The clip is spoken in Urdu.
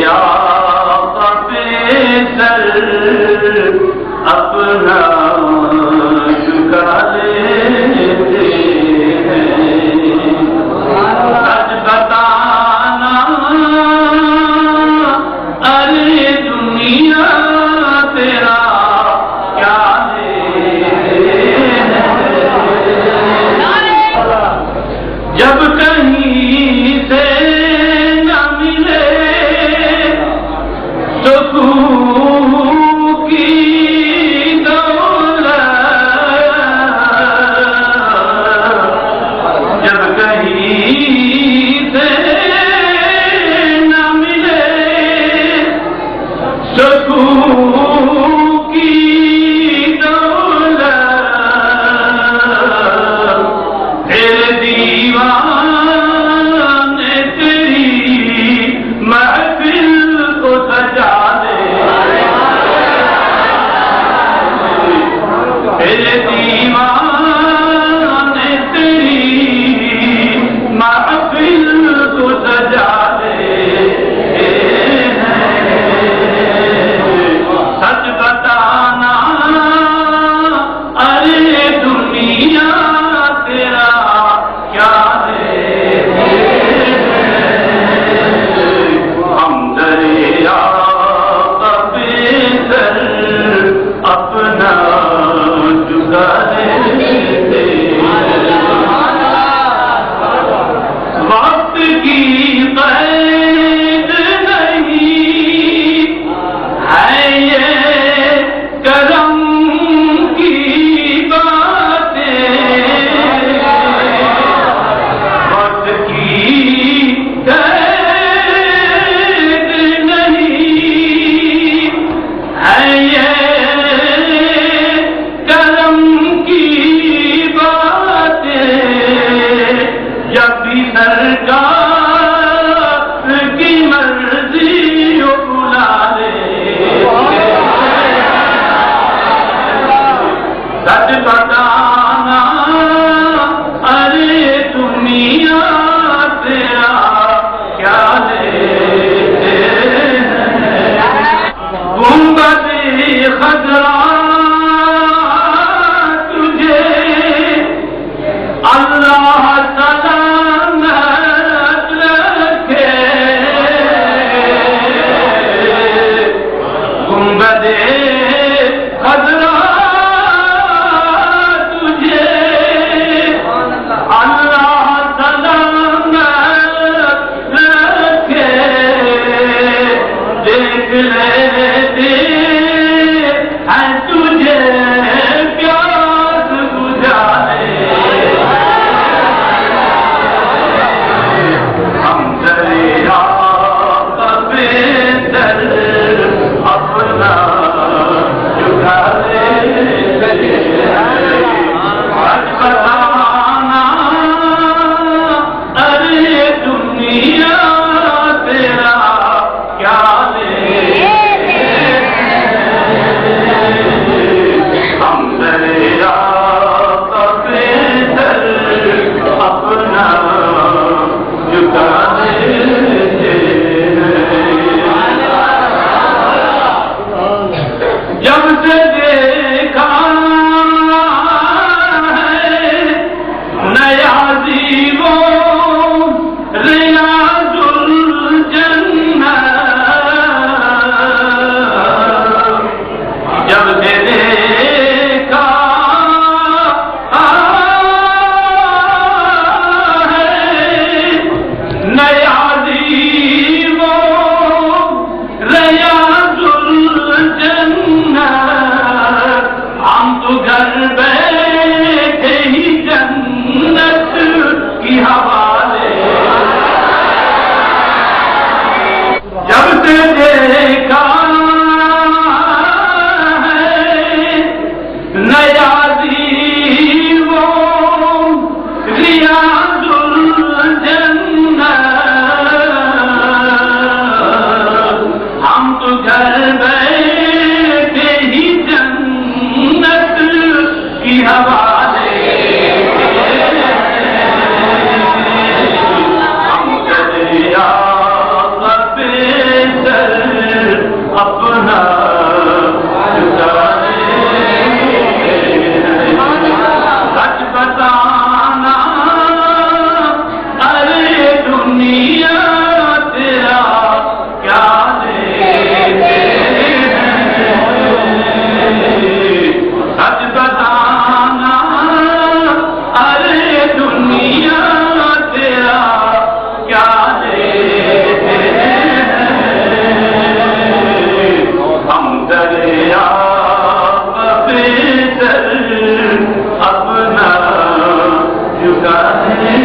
آقا پہ سر اپنا جھکا لیتے ہیں، سچ بتانا ارے دنیا تیرا کیا لیتے ہیں، جب کہیں سے نہ ملے تو کی دولت، جب کہیں سے نہ ملے سکون کی دولت، تیرے دیوان تیری محفل کو سجا دے، تیرے دیوان تیری محفل کو سجا دے، سچ بتانا ارے دنیا تیرا کیا ہے، ہم دریا پہ سر اپنا جھکا لیتے ہیں، وقت کی قید نہیں ہے یہ کرم کی باتیں، وقت کی قید نہیں ہے یہ کرم کی باتیں، جب بھی سرکار کی مرضی ہو بلا لے، سچ بتانا ارے دنیا تیرا کیا لیتے ہیں، گنبد خضرا تجھے اللہ سلامت رکھے، گنبد خضرا تجھے اللہ سلامت رکھے، دیکھ لیتے ہیں تجھے پیاس گزارے، ہم دریا پہ سر اپنا جھکا لیتے ہیں، سچ بتانا ارے دنیا تیرا کیا لیتے ہیں، ہم دریا پہ سر اپنا جھکا لیتے ہیں، جب سے دیکھا ہے نیا زیبو ریاض الجنہ، جب سے دیکھا ہے نیا زیبو ریاض الجنہ، ہم تو گھر بیٹھے ہی جنت کی ہوا ہے